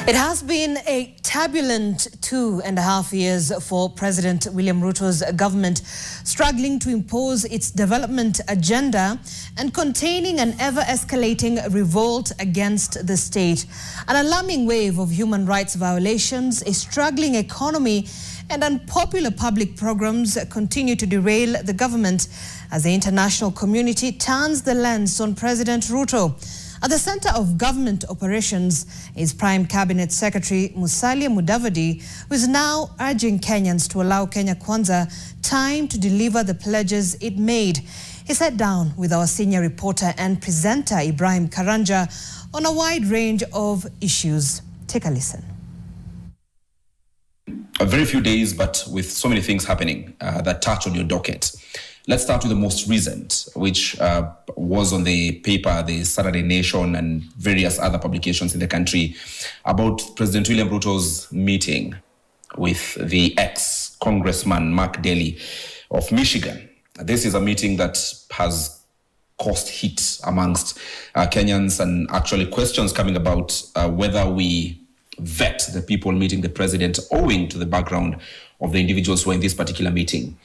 It has been a turbulent 2.5 years for President William Ruto's government, struggling to impose its development agenda and containing an ever-escalating revolt against the state. An alarming wave of human rights violations, a struggling economy, and unpopular public programs continue to derail the government as the international community turns the lens on President Ruto. At the center of government operations is Prime Cabinet Secretary Musalia Mudavadi, who is now urging Kenyans to allow Kenya Kwanza time to deliver the pledges it made. He sat down with our senior reporter and presenter Ibrahim Karanja on a wide range of issues. Take a listen. A very few days, but with so many things happening that touch on your docket. Let's start with the most recent, which was on the paper, the Saturday Nation and various other publications in the country, about President William Ruto's meeting with the ex-Congressman Mark Daly of Michigan. This is a meeting that has caused heat amongst Kenyans, and actually questions coming about whether we vet the people meeting the president owing to the background of the individuals who were in this particular meeting.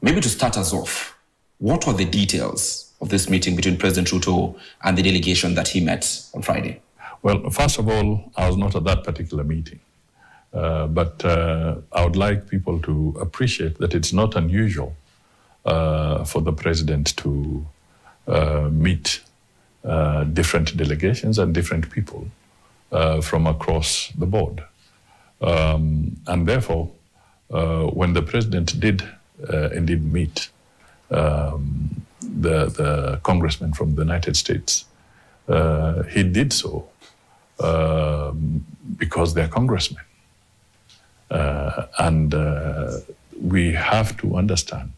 Maybe to start us off, what were the details of this meeting between President Ruto and the delegation that he met on Friday? Well, first of all, I was not at that particular meeting. But I would like people to appreciate that it's not unusual for the president to meet different delegations and different people from across the board. And therefore, when the president did indeed meet the congressman from the United States, he did so because they're congressmen. And we have to understand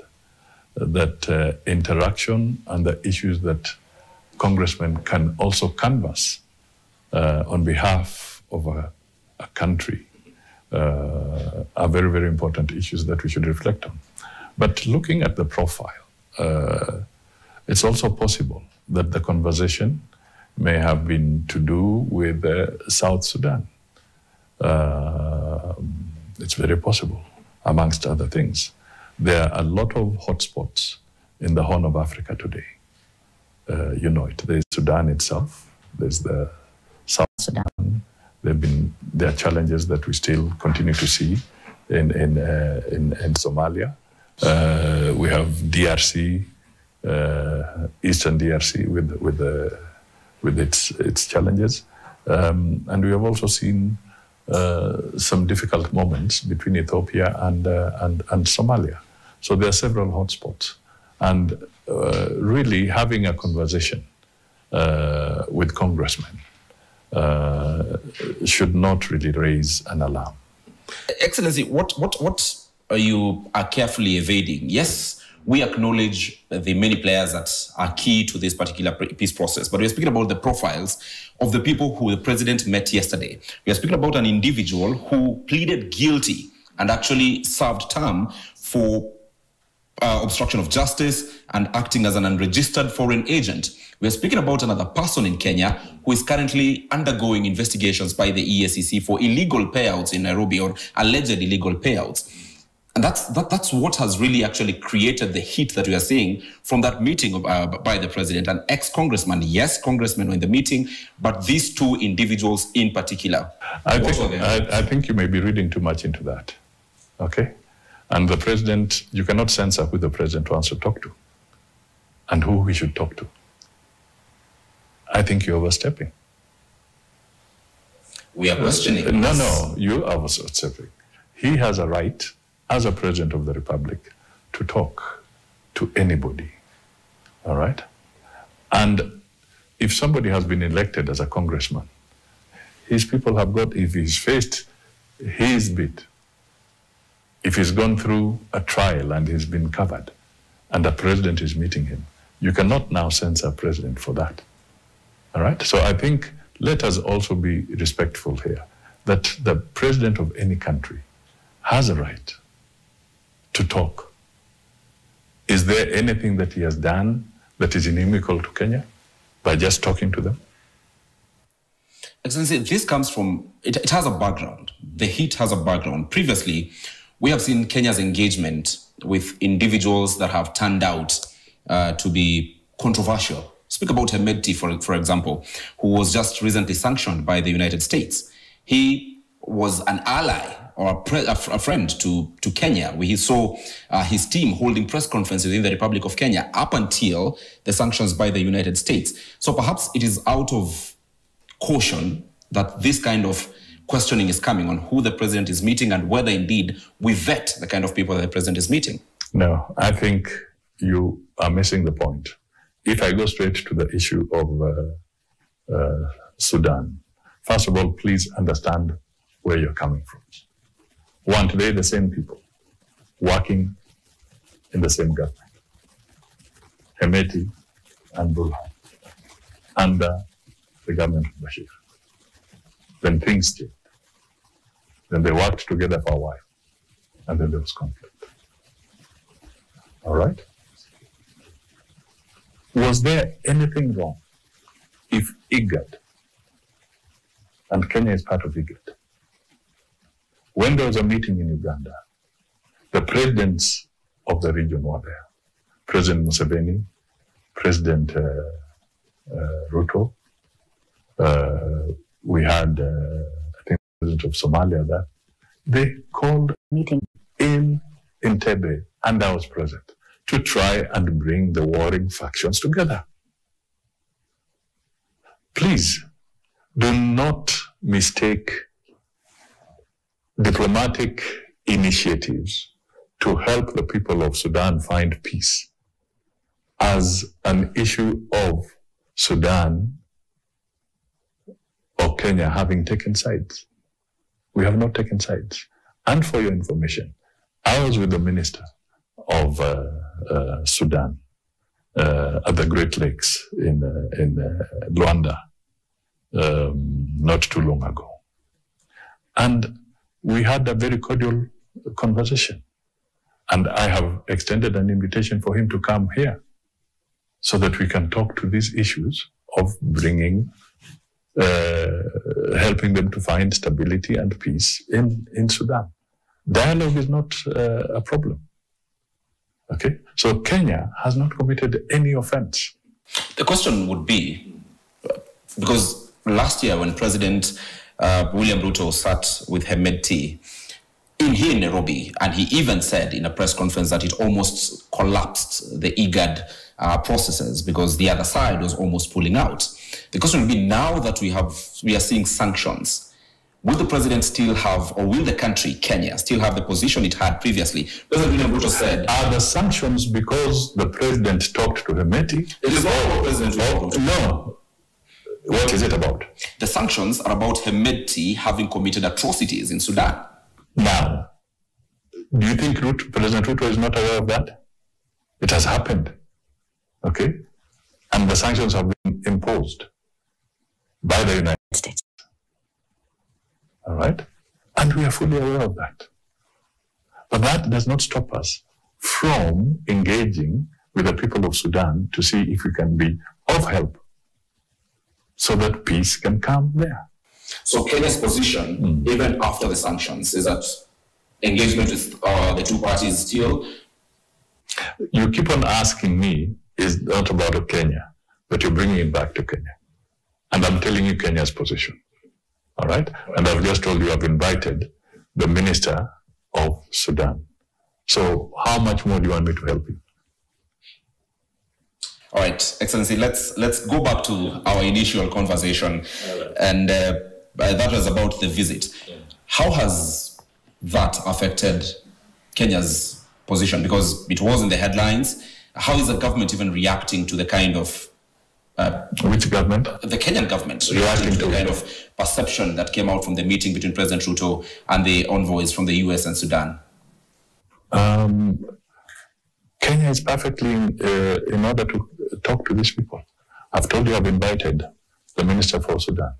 that interaction and the issues that congressmen can also canvass on behalf of a country are very, very important issues that we should reflect on. But looking at the profile, it's also possible that the conversation may have been to do with South Sudan. It's very possible, amongst other things. There are a lot of hotspots in the Horn of Africa today. You know it. There's Sudan itself. There's the South Sudan. There are challenges that we still continue to see in Somalia. We have DRC, Eastern DRC with its challenges, and we have also seen some difficult moments between Ethiopia and Somalia. So there are several hotspots, and really having a conversation with congressmen should not really raise an alarm. Excellency, what you are carefully evading? Yes, we acknowledge the many players that are key to this particular peace process, but we're speaking about the profiles of the people who the president met yesterday. We are speaking about an individual who pleaded guilty and actually served term for obstruction of justice and acting as an unregistered foreign agent. We're speaking about another person in Kenya who is currently undergoing investigations by the EACC for illegal payouts in Nairobi, or alleged illegal payouts. And that's what has really actually created the heat that we are seeing from that meeting by the president. An ex-congressman, yes, congressmen were in the meeting, but these two individuals in particular. I think you may be reading too much into that, okay? And the president, you cannot censor who the president wants to talk to and who he should talk to. I think you're overstepping. We are questioning. No, you are overstepping. He has a right, as a president of the republic, to talk to anybody, all right? And if somebody has been elected as a congressman, his people have got, if he's faced his bit, if he's gone through a trial and he's been covered, and the president is meeting him, you cannot now censor a president for that, all right? So I think let us also be respectful here, that the president of any country has a right to talk. Is there anything that he has done that is inimical to Kenya by just talking to them? Excellency, this comes from, it has a background. The heat has a background. Previously, we have seen Kenya's engagement with individuals that have turned out to be controversial. Speak about Hemedti, for example, who was just recently sanctioned by the United States. He was an ally or a friend to Kenya, where he saw his team holding press conferences in the Republic of Kenya up until the sanctions by the United States. So perhaps it is out of caution that this kind of questioning is coming on who the president is meeting and whether indeed we vet the kind of people that the president is meeting. No, I think you are missing the point. If I go straight to the issue of Sudan, first of all, please understand where you're coming from. One, today, the same people working in the same government, Hemedti and Burhan, under the government of Bashir. Then things changed. Then they worked together for a while, and then there was conflict. All right? Was there anything wrong if IGAD, and Kenya is part of IGAD, when there was a meeting in Uganda, the presidents of the region were there. President Museveni, President Ruto, we had, I think, the president of Somalia there. They called a meeting in Entebbe, and I was present, to try and bring the warring factions together. Please, do not mistake diplomatic initiatives to help the people of Sudan find peace as an issue of Sudan or Kenya having taken sides. We have not taken sides. And for your information, I was with the minister of Sudan at the Great Lakes in Luanda not too long ago. And we had a very cordial conversation. And I have extended an invitation for him to come here so that we can talk to these issues of bringing, helping them to find stability and peace in Sudan. Dialogue is not a problem. Okay? So Kenya has not committed any offense. The question would be, because last year when President William Ruto sat with Hemedti here in Nairobi, and he even said in a press conference that it almost collapsed the IGAD processes because the other side was almost pulling out. The question would be, now that we are seeing sanctions, will the president still have, or will the country, Kenya, still have the position it had previously? President William Ruto said, are the sanctions because the president talked to Hemedti? It is all about President Ruto. No. What is it about? The sanctions are about Hemedti having committed atrocities in Sudan. Now, do you think President Ruto is not aware of that? It has happened, okay? And the sanctions have been imposed by the United States. All right? And we are fully aware of that. But that does not stop us from engaging with the people of Sudan to see if we can be of help so that peace can come there. So Kenya's position, even after the sanctions, is that engagement with the two parties still? You keep on asking me, is not about Kenya, but you're bringing it back to Kenya. And I'm telling you Kenya's position. All right? And I've just told you I've invited the minister of Sudan. So how much more do you want me to help you? All right, Excellency, let's go back to our initial conversation, and that was about the visit. How has that affected Kenya's position? Because it was in the headlines. How is the government even reacting to the kind of... Which government? The Kenyan government reacting to the kind of perception that came out from the meeting between President Ruto and the envoys from the US and Sudan? Kenya is perfectly in order to talk to these people. I've told you I've invited the Minister for Sudan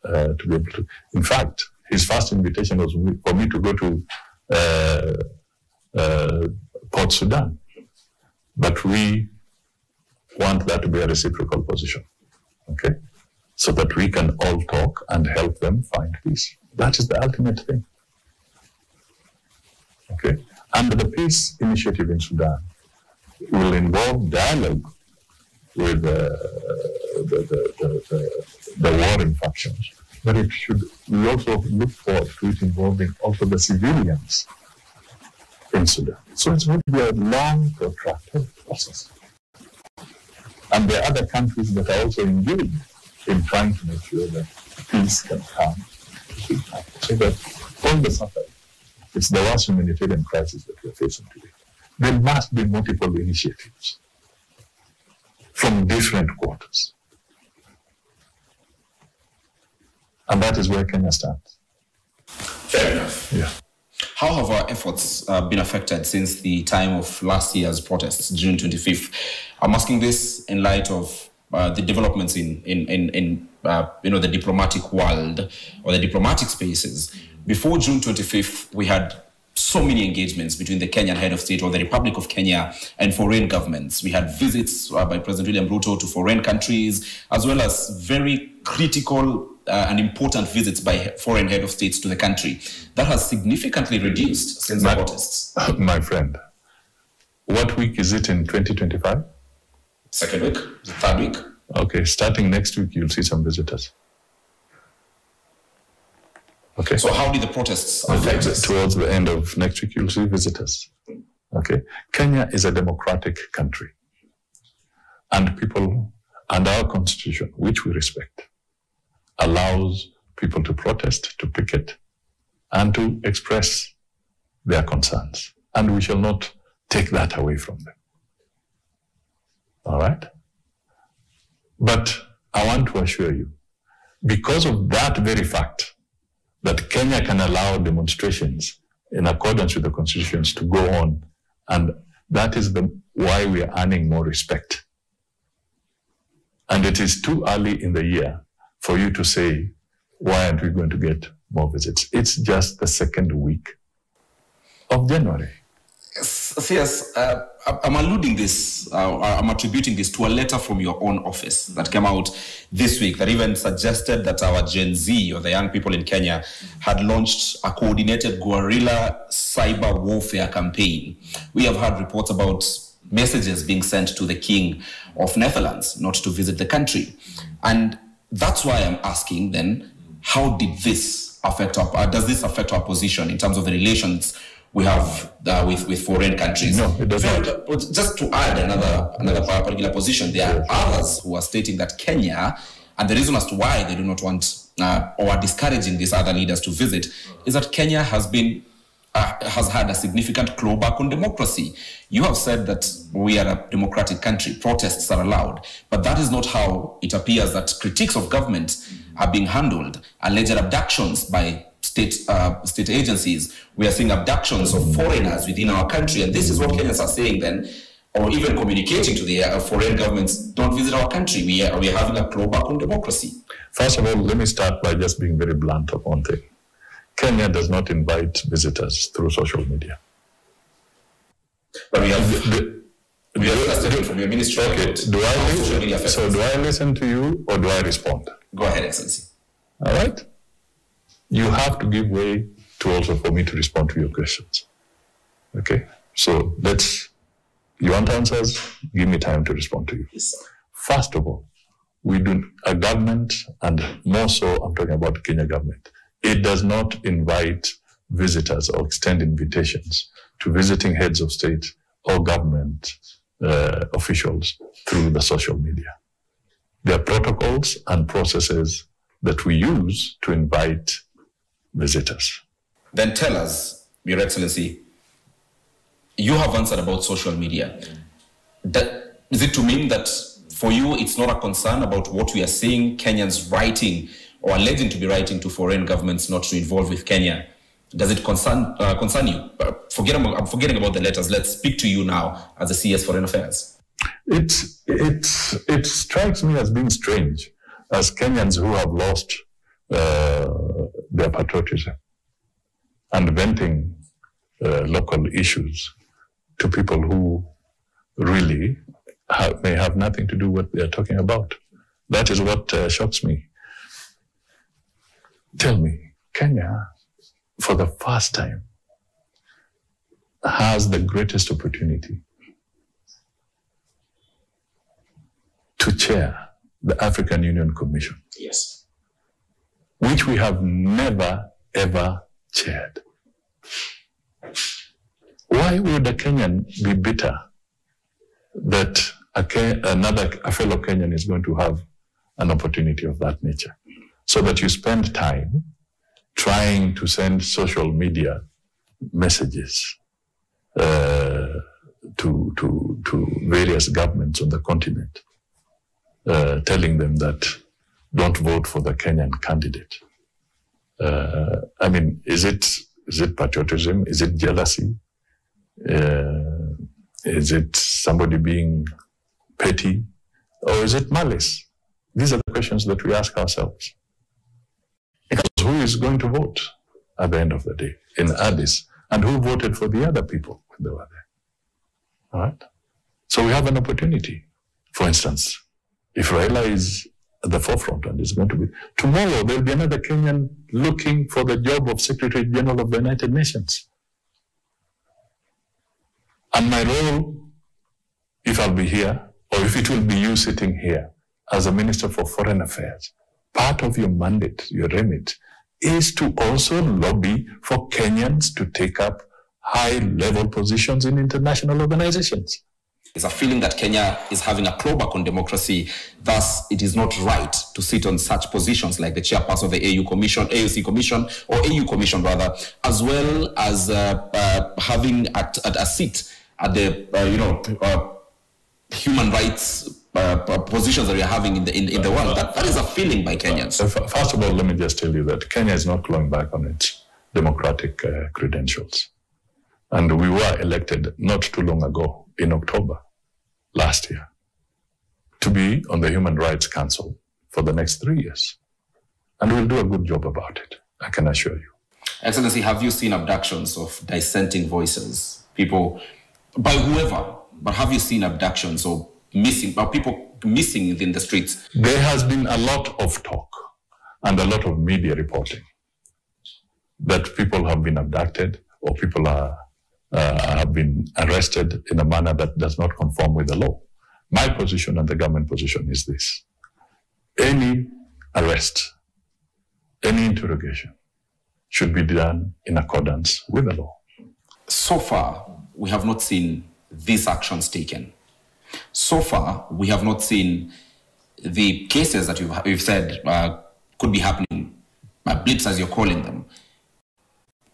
to be able to. In fact, his first invitation was for me to go to Port Sudan. But we want that to be a reciprocal position. Okay? so that we can all talk and help them find peace. That is the ultimate thing. Okay? And the peace initiative in Sudan will involve dialogue with the warring factions. But it should, we also look forward to it involving also the civilians in Sudan. So it's going to be a long, protracted process. And there are other countries that are also engaged in trying to make sure that peace can come. So that all the suffering, it's the worst humanitarian crisis that we're facing today. There must be multiple initiatives from different quarters. And that is where Kenya stands. Fair enough. Yeah. How have our efforts been affected since the time of last year's protests, June 25th? I'm asking this in light of the developments in the diplomatic world or the diplomatic spaces. Before June 25th, we had so many engagements between the Kenyan head of state or the Republic of Kenya and foreign governments. We had visits by President William Ruto to foreign countries, as well as very critical and important visits by foreign head of states to the country. That has significantly reduced since the protests. My friend, what week is it in 2025? Second week, third week. Okay, starting next week, you'll see some visitors. Okay. So how did the protests affect this? Towards the end of next week, you'll see visitors. Okay. Kenya is a democratic country. And people, and our constitution, which we respect, allows people to protest, to picket, and to express their concerns. And we shall not take that away from them. All right? But I want to assure you, because of that very fact, that Kenya can allow demonstrations in accordance with the constitutions to go on, and that is why we are earning more respect. And it is too early in the year for you to say, why aren't we going to get more visits? It's just the second week of January. Yes, I'm alluding this, I'm attributing this to a letter from your own office that came out this week that even suggested that our Gen Z, or the young people in Kenya, had launched a coordinated guerrilla cyber warfare campaign. We have had reports about messages being sent to the King of Netherlands not to visit the country. And that's why I'm asking then, how did this affect does this affect our position in terms of the relations we have with foreign countries? No, it doesn't. Just to add another particular position, there are others who are stating that Kenya, and the reason as to why they do not want or are discouraging these other leaders to visit, is that Kenya has had a significant clawback on democracy. You have said that we are a democratic country, protests are allowed, but that is not how it appears that critiques of government are being handled. Alleged abductions by state agencies. We are seeing abductions of foreigners within our country, and this is what Kenyans are saying then, or even communicating to the foreign governments, don't visit our country. We are having a clawback on democracy. First of all, let me start by just being very blunt on one thing. Kenya does not invite visitors through social media. But we have a statement from your ministry. Okay, do I listen to you or do I respond? Go ahead, Excellency. All right? You have to give way to also for me to respond to your questions. Okay? So you want answers? Give me time to respond to you. Yes, sir. First of all, a government, and more so I'm talking about the Kenya government, it does not invite visitors or extend invitations to visiting heads of state or government officials through the social media. There are protocols and processes that we use to invite visitors. Then tell us, Your Excellency, you have answered about social media. Is it to mean that for you it's not a concern about what we are seeing Kenyans writing or alleging to be writing to foreign governments not to involve with Kenya? Does it concern you? I'm forgetting about the letters. Let's speak to you now as the CS Foreign Affairs. It strikes me as being strange, as Kenyans who have lost their patriotism and venting local issues to people who really may have nothing to do with what they are talking about. That is what shocks me. Tell me, Kenya, for the first time, has the greatest opportunity to chair the African Union Commission. Yes. Which we have never, ever chaired. Why would a Kenyan be bitter that a fellow Kenyan is going to have an opportunity of that nature? So that you spend time trying to send social media messages to various governments on the continent, telling them that don't vote for the Kenyan candidate. I mean, is it patriotism? Is it jealousy? Is it somebody being petty? Or is it malice? These are the questions that we ask ourselves. Because who is going to vote at the end of the day in Addis? And who voted for the other people when they were there? All right? So we have an opportunity. For instance, if Raila is at the forefront and is going to be, tomorrow there will be another Kenyan looking for the job of Secretary General of the United Nations. And my role, if I'll be here, or if it will be you sitting here as a Minister for Foreign Affairs, part of your mandate, your remit, is to also lobby for Kenyans to take up high-level positions in international organizations. There's a feeling that Kenya is having a clawback on democracy. Thus, it is not right to sit on such positions like the chairperson of the AUC Commission, or AU Commission rather, as well as having a seat at the human rights positions that we are having in the world. That is a feeling by Kenyans. First of all, let me just tell you that Kenya is not clawing back on its democratic credentials. And we were elected not too long ago, in October last year, to be on the Human Rights Council for the next 3 years. And we'll do a good job about it, I can assure you. Excellency, have you seen abductions of dissenting voices? People, by whoever, but have you seen abductions or people missing in the streets? There has been a lot of talk and a lot of media reporting that people have been abducted or people have been arrested in a manner that does not conform with the law. My position and the government position is this: any arrest, any interrogation should be done in accordance with the law. So far, we have not seen these actions taken. So far, we have not seen the cases that you've said could be happening, blips as you're calling them,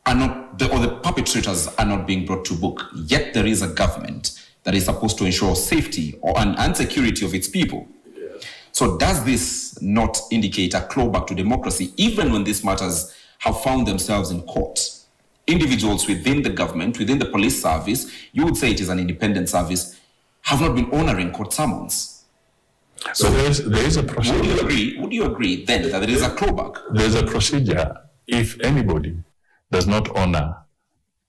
are not, or the perpetrators are not being brought to book. Yet there is a government that is supposed to ensure safety and security of its people. Yeah. So does this not indicate a clawback to democracy, even when these matters have found themselves in court? Individuals within the government, within the police service, you would say it is an independent service, have not been honoring court summons. So there is a procedure. Would you agree then that there is a clawback? There's a procedure. If anybody does not honor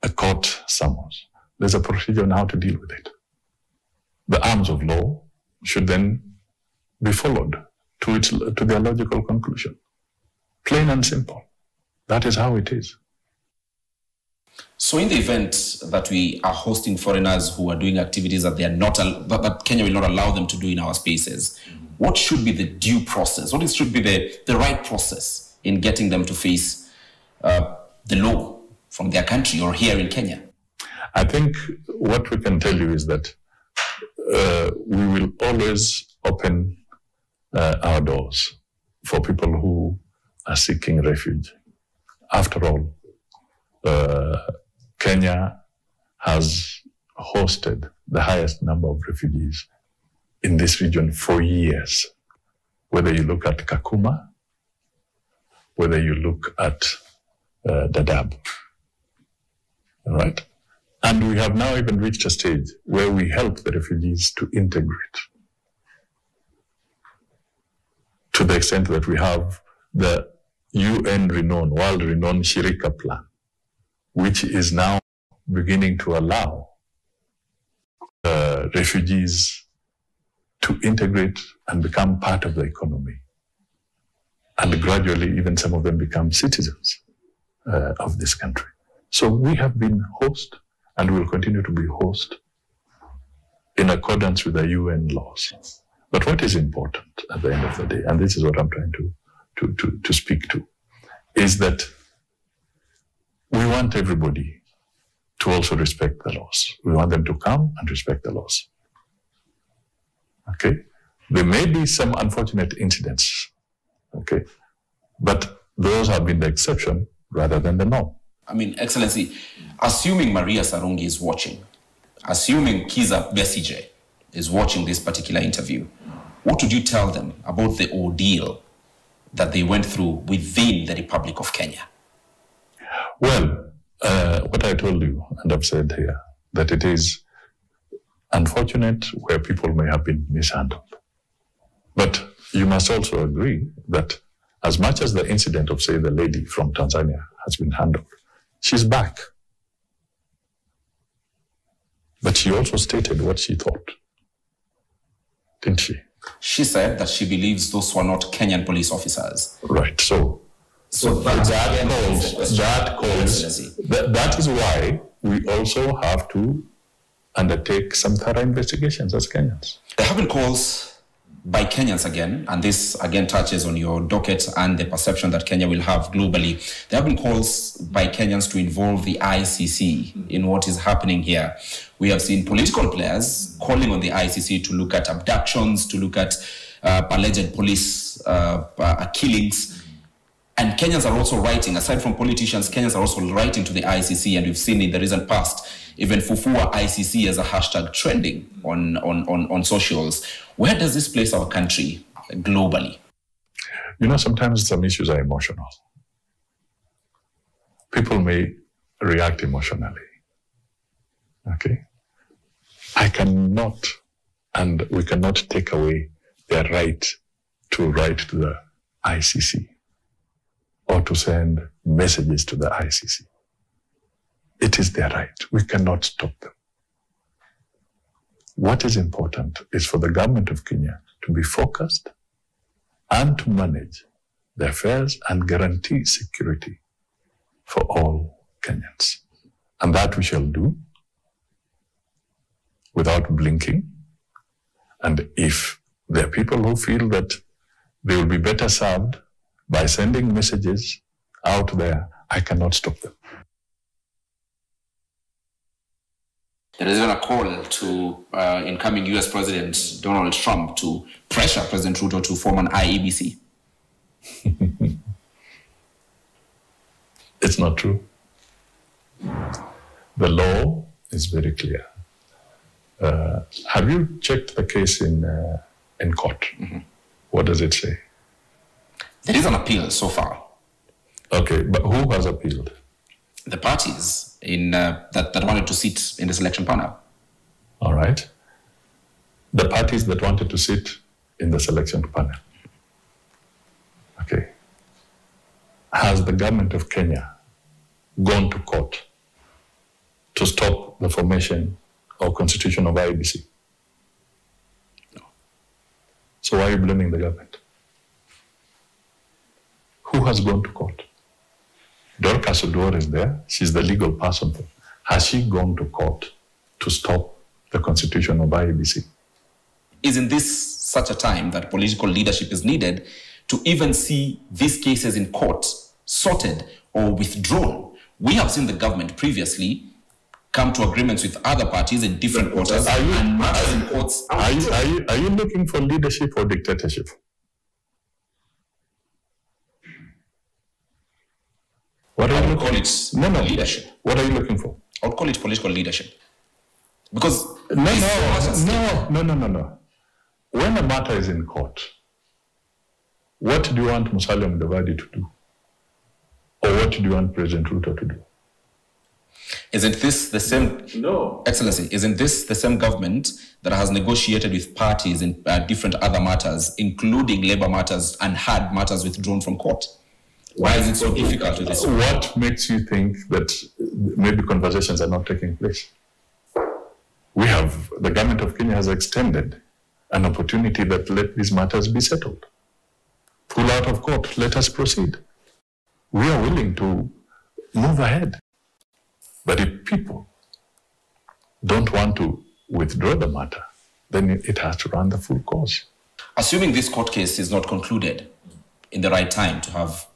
a court summons, there's a procedure on how to deal with it. The arms of law should then be followed to their logical conclusion. Plain and simple. That is how it is. So in the event that we are hosting foreigners who are doing activities that that Kenya will not allow them to do in our spaces, what should be the due process? What should be the right process in getting them to face the law from their country or here in Kenya? I think what we can tell you is that we will always open our doors for people who are seeking refuge. After all, Kenya has hosted the highest number of refugees in this region for years. Whether you look at Kakuma, whether you look at Dadaab, all right? And we have now even reached a stage where we help the refugees to integrate, to the extent that we have the UN-renowned, world-renowned Shirika plan, which is now beginning to allow refugees to integrate and become part of the economy. And gradually, even some of them become citizens of this country. So we have been host and will continue to be host in accordance with the UN laws. But what is important at the end of the day, and this is what I'm trying to speak to, is that we want everybody to also respect the laws. We want them to come and respect the laws. Okay? There may be some unfortunate incidents, okay? But those have been the exception rather than the norm. I mean, Excellency, assuming Maria Sarungi is watching, assuming Kizza Besigye is watching this particular interview, what would you tell them about the ordeal that they went through within the Republic of Kenya? Well, what I told you, and I've said here, that it is unfortunate where people may have been mishandled. But you must also agree that as much as the incident of, say, the lady from Tanzania has been handled, she's back. But she also stated what she thought, didn't she? She said that she believes those were not Kenyan police officers. Right. So that is why we also have to undertake some thorough investigations as Kenyans. There have been calls by Kenyans again, and this again touches on your docket and the perception that Kenya will have globally. There have been calls by Kenyans to involve the ICC in what is happening here. We have seen political players calling on the ICC to look at abductions, to look at alleged police killings. And Kenyans are also writing, aside from politicians, Kenyans are also writing to the ICC, and we've seen in the recent past, even Fufua ICC as a hashtag trending on socials. Where does this place our country globally? You know, sometimes some issues are emotional. People may react emotionally. Okay? I cannot, and we cannot take away their right to write to the ICC or to send messages to the ICC. It is their right. We cannot stop them. What is important is for the government of Kenya to be focused and to manage the affairs and guarantee security for all Kenyans. And that we shall do without blinking. And if there are people who feel that they will be better served by sending messages out there, I cannot stop them. There is even a call to incoming US President Donald Trump to pressure President Ruto to form an IEBC. It's not true. The law is very clear. Have you checked the case in court? Mm-hmm. What does it say? There is an appeal so far. Okay, but who has appealed? The parties that wanted to sit in the selection panel. All right. The parties that wanted to sit in the selection panel. Okay. Has the government of Kenya gone to court to stop the formation or constitution of IEBC? No. So why are you blaming the government? Who has gone to court? Dorcas Oduor is there. She's the legal person. Has she gone to court to stop the constitution of IEBC? Isn't this such a time that political leadership is needed to even see these cases in court sorted or withdrawn? We have seen the government previously come to agreements with other parties in different quarters and matters in courts. Are you looking for leadership or dictatorship? What are you call it leadership. What are you looking for? I would call it political leadership. Because no. When a matter is in court, what do you want Musalia Mudavadi to do? Or what do you want President Ruto to do? Isn't this the same? No. Excellency, isn't this the same government that has negotiated with parties in different other matters, including labor matters, and had matters withdrawn from court? Why is it so difficult with this? What makes you think that maybe conversations are not taking place? The government of Kenya has extended an opportunity that let these matters be settled. Pull out of court, let us proceed. We are willing to move ahead. But if people don't want to withdraw the matter, then it has to run the full course. Assuming this court case is not concluded in the right time to have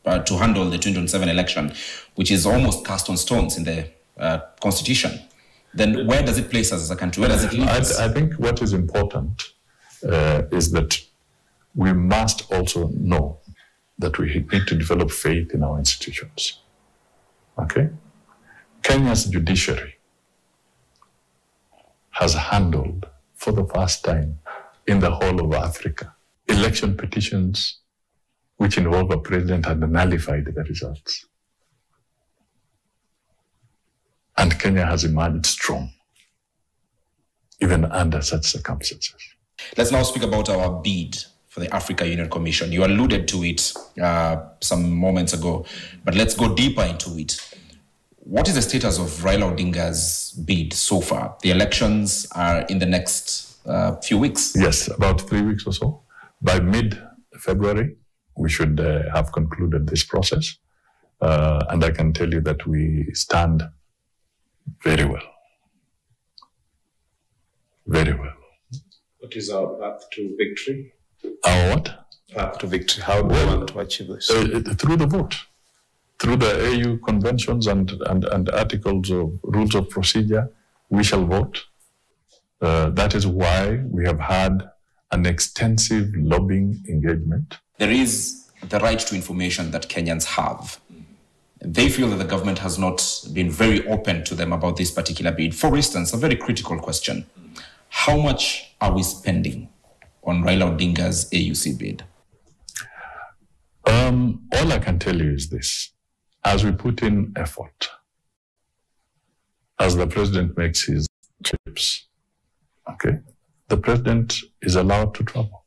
to handle the 2027 election, which is almost cast on stones in the constitution, then where does it place us as a country? Where does it leave us? I think what is important is that we must also know that we need to develop faith in our institutions. Okay? Kenya's judiciary has handled, for the first time in the whole of Africa, election petitions which involve a president and nullified the results. And Kenya has emerged strong, even under such circumstances. Let's now speak about our bid for the Africa Union Commission. You alluded to it some moments ago, but let's go deeper into it. What is the status of Raila Odinga's bid so far? The elections are in the next few weeks. Yes, about 3 weeks or so. By mid-February, we should have concluded this process. And I can tell you that we stand very well. Very well. What is our path to victory? Our what? Path to victory. How do we want to achieve this? Through the vote. Through the AU conventions and articles of rules of procedure, we shall vote. That is why we have had an extensive lobbying engagement. There is the right to information that Kenyans have. They feel that the government has not been very open to them about this particular bid. For instance, a very critical question. How much are we spending on Raila Odinga's AUC bid? All I can tell you is this. As we put in effort, as the president makes his trips, okay, the president is allowed to travel.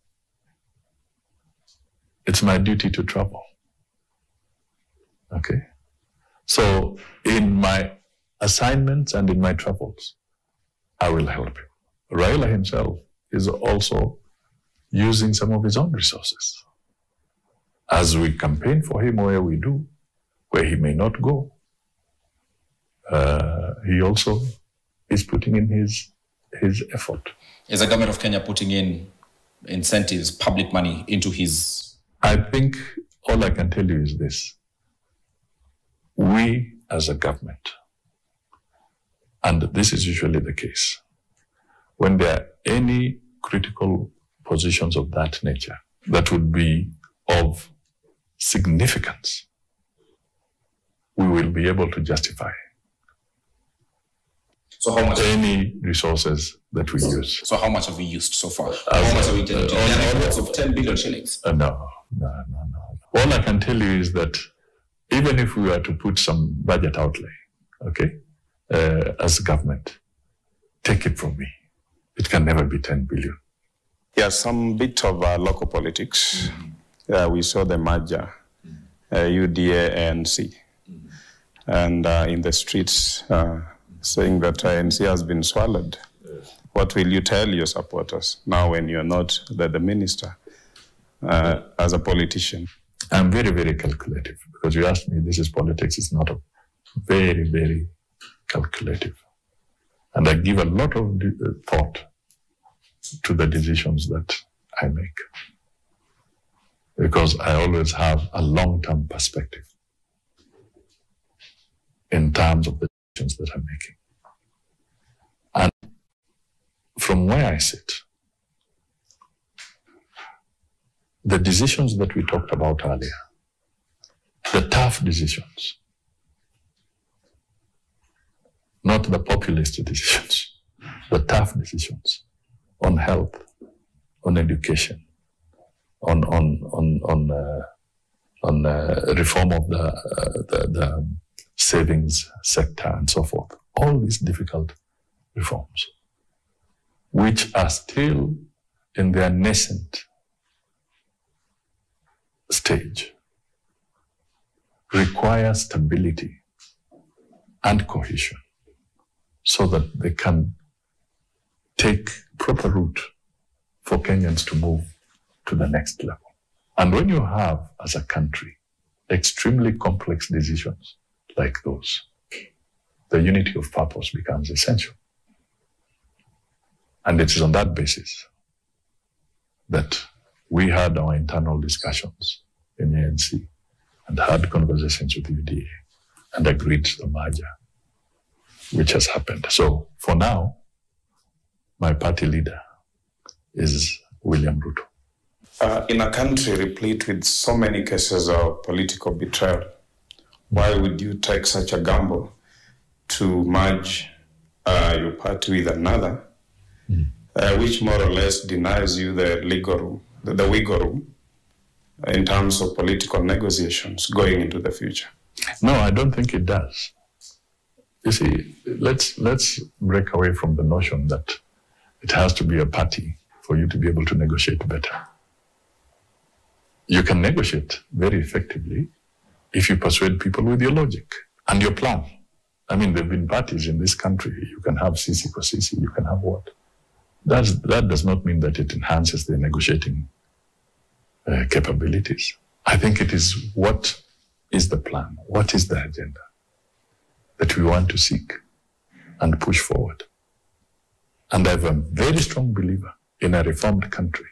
It's my duty to travel. Okay? So in my assignments and in my travels, I will help him. Raila himself is also using some of his own resources. As we campaign for him where we do, where he may not go, he also is putting in his effort. Is the government of Kenya putting in incentives, public money into his? I think all I can tell you is this. We as a government, and this is usually the case, when there are any critical positions of that nature that would be of significance, we will be able to justify So how much any resources that we use. So how much have we used so far? How much have we taken? Upwards of 10 billion shillings. No. All I can tell you is that even if we were to put some budget outlay, okay, as government, take it from me, it can never be 10 billion. Yeah, some bit of local politics. We saw the merger, UDA, ANC, and in the streets saying that ANC has been swallowed. What will you tell your supporters now when you're not the minister as a politician? I'm very, very calculative because you asked me, this is politics, it's not a very, very calculative. And I give a lot of thought to the decisions that I make because I always have a long-term perspective in terms of the decisions that I'm making. And from where I sit, the decisions that we talked about earlier, the tough decisions, not the populist decisions, the tough decisions on health, on education, on reform of the savings sector and so forth. All these difficult reforms, which are still in their nascent stage, require stability and cohesion so that they can take proper root for Kenyans to move to the next level. And when you have, as a country, extremely complex decisions like those, the unity of purpose becomes essential. And it is on that basis that we had our internal discussions in the ANC and had conversations with UDA and agreed to the merger, which has happened. So for now, my party leader is William Ruto. In a country replete with so many cases of political betrayal, why would you take such a gamble to merge your party with another, which more or less denies you the legal room, the wiggle room in terms of political negotiations going into the future? No, I don't think it does. You see, let's break away from the notion that it has to be a party for you to be able to negotiate better. You can negotiate very effectively if you persuade people with your logic and your plan. I mean, there have been parties in this country. You can have CC for CC, you can have what? That does not mean that it enhances their negotiating capabilities. I think it is what is the plan, what is the agenda that we want to seek and push forward. And I'm a very strong believer in a reformed country,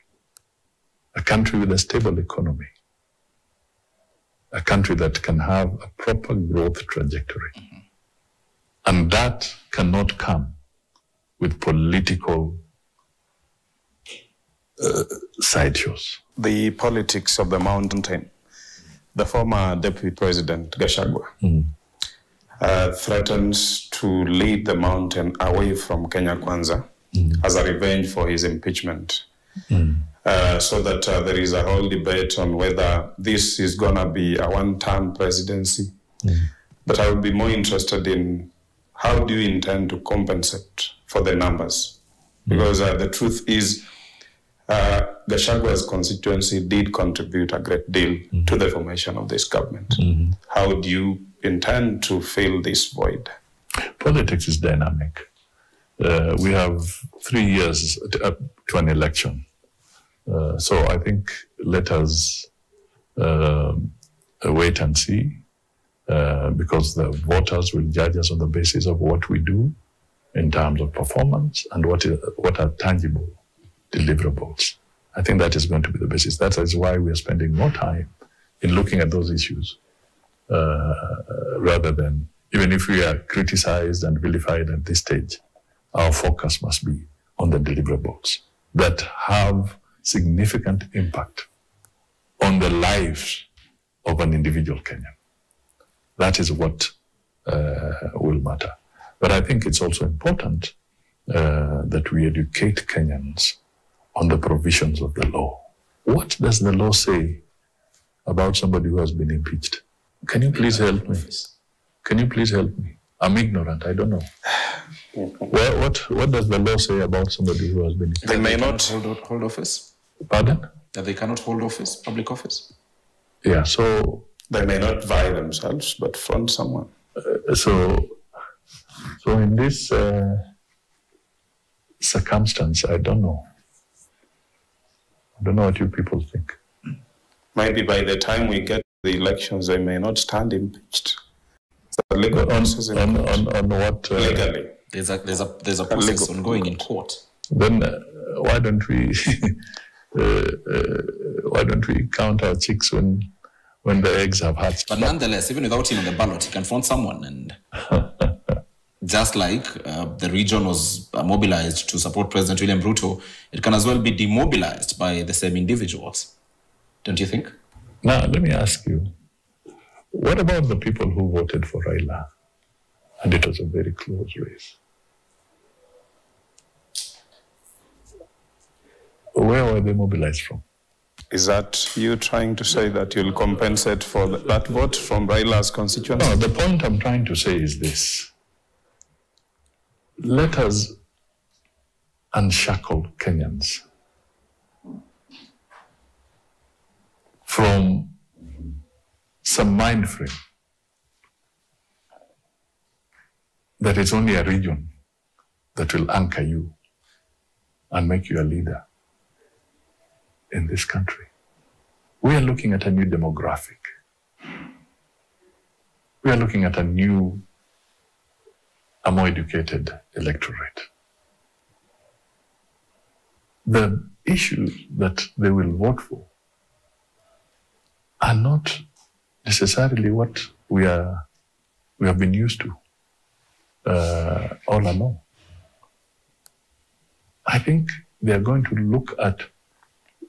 a country with a stable economy, a country that can have a proper growth trajectory. And that cannot come with political sideshows. The politics of the mountain. The former Deputy President Gachagua threatens to lead the mountain away from Kenya Kwanza as a revenge for his impeachment. So that there is a whole debate on whether this is going to be a one-term presidency. But I would be more interested in how do you intend to compensate for the numbers? Because the truth is, Gachagua's constituency did contribute a great deal to the formation of this government. How do you intend to fill this void? Politics is dynamic. We have 3 years to an election. So I think let us wait and see, because the voters will judge us on the basis of what we do in terms of performance and what are tangible deliverables. I think that is going to be the basis. That is why we are spending more time in looking at those issues rather than, even if we are criticized and vilified at this stage, our focus must be on the deliverables that have significant impact on the lives of an individual Kenyan. That is what will matter. But I think it's also important that we educate Kenyans on the provisions of the law. What does the law say about somebody who has been impeached? Can you please help me? Can you please help me? I'm ignorant, I don't know. Well, what does the law say about somebody who has been impeached? They may not hold office. Pardon? That they cannot hold office, public office. Yeah, so... They may not vie themselves, but front someone. So in this circumstance, I don't know. I don't know what you people think. Maybe by the time we get the elections, they may not stand impeached. So legal process on what? Legally. There's a process ongoing in court. Then why don't we count our chicks when the eggs have hatched? But nonetheless, even without him on the ballot, he can front someone. And just like the region was mobilized to support President William Ruto, it can as well be demobilized by the same individuals. Don't you think? Now, let me ask you, what about the people who voted for Raila? And it was a very close race. Where were they mobilized from? Is that you trying to say that you'll compensate for that vote from Raila's constituency? No, the point I'm trying to say is this. Let us unshackle Kenyans from some mind frame that it's only a region that will anchor you and make you a leader. in this country. We are looking at a new demographic. We are looking at a more educated electorate. The issues that they will vote for are not necessarily what we have been used to all along. I think they are going to look at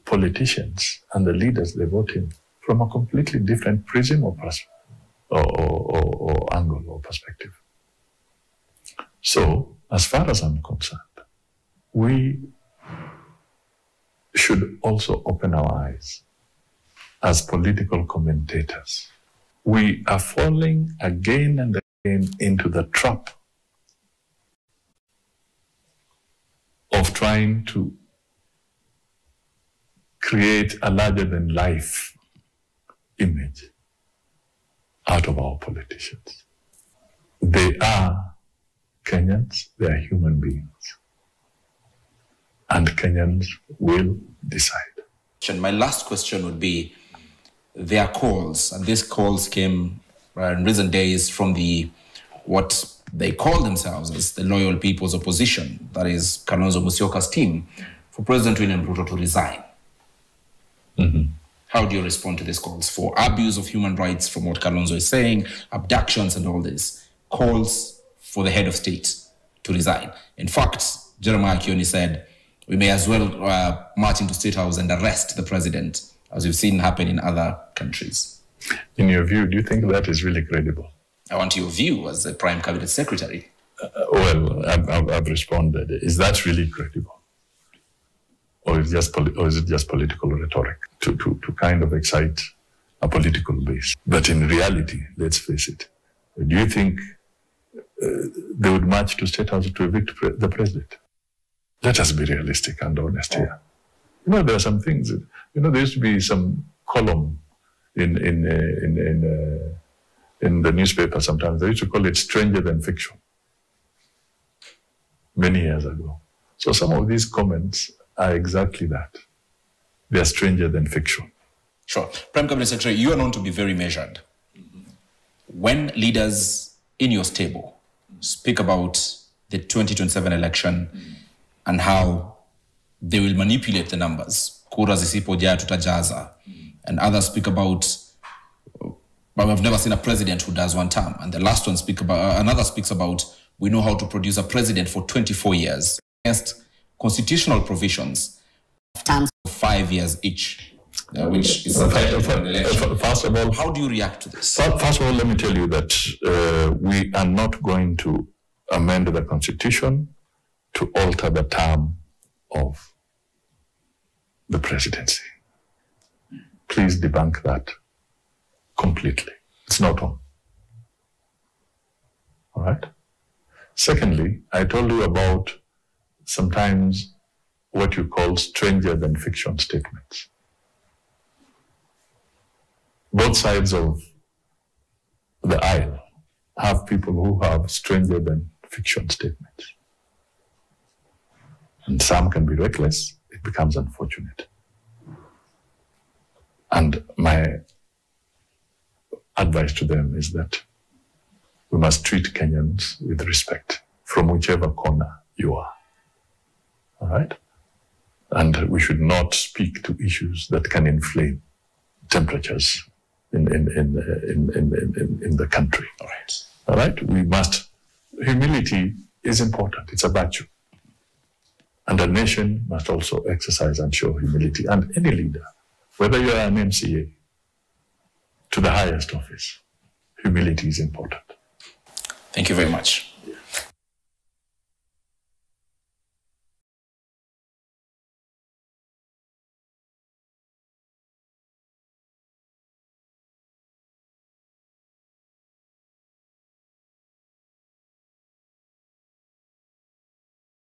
politicians and the leaders they vote in from a completely different prism or angle or perspective. So, as far as I'm concerned, we should also open our eyes as political commentators. We are falling again and again into the trap of trying to create a larger-than-life image out of our politicians. They are Kenyans, they are human beings, and Kenyans will decide. My last question would be, there are calls, and these calls came in recent days from what they call themselves as the Loyal People's Opposition, that is Kalonzo Musyoka's team, for President William Ruto to resign. Mm-hmm. How do you respond to these calls for abuse of human rights, from what Kalonzo is saying, abductions and all this, calls for the head of state to resign? In fact, Jeremiah Kioni said, we may as well march into State House and arrest the president, as we've seen happen in other countries. In your view, do you think that is really credible? I want your view as the Prime Cabinet Secretary. Well, I've responded. Is that really credible? Or is it just political rhetoric to kind of excite a political base? But in reality, let's face it, do you think they would march to State House to evict the president? Let us be realistic and honest here. There are some things, there used to be some column in the newspaper sometimes. They used to call it stranger than fiction many years ago. So some of these comments are exactly that. They are stranger than fiction. Sure. Prime Cabinet Secretary, you are known to be very measured. When leaders in your stable speak about the 2027 election and how they will manipulate the numbers, kura zisipojaa tutajaza, and others speak about, but we've never seen a president who does one term, and the last one another speaks about, we know how to produce a president for 24 years against constitutional provisions of terms of 5 years each, which is first of all, how do you react to this? First of all, let me tell you that we are not going to amend the Constitution to alter the term of the presidency. Please debunk that completely. It's not on. All right? Secondly, I told you about sometimes what you call stranger than fiction statements. Both sides of the aisle have people who have stranger than fiction statements. And some can be reckless, it becomes unfortunate. And my advice to them is that we must treat Kenyans with respect from whichever corner you are. All right? And we should not speak to issues that can inflame temperatures in the country. All right. All right? Humility is important. It's a virtue. And a nation must also exercise and show humility. And any leader, whether you are an MCA to the highest office, humility is important. Thank you very much.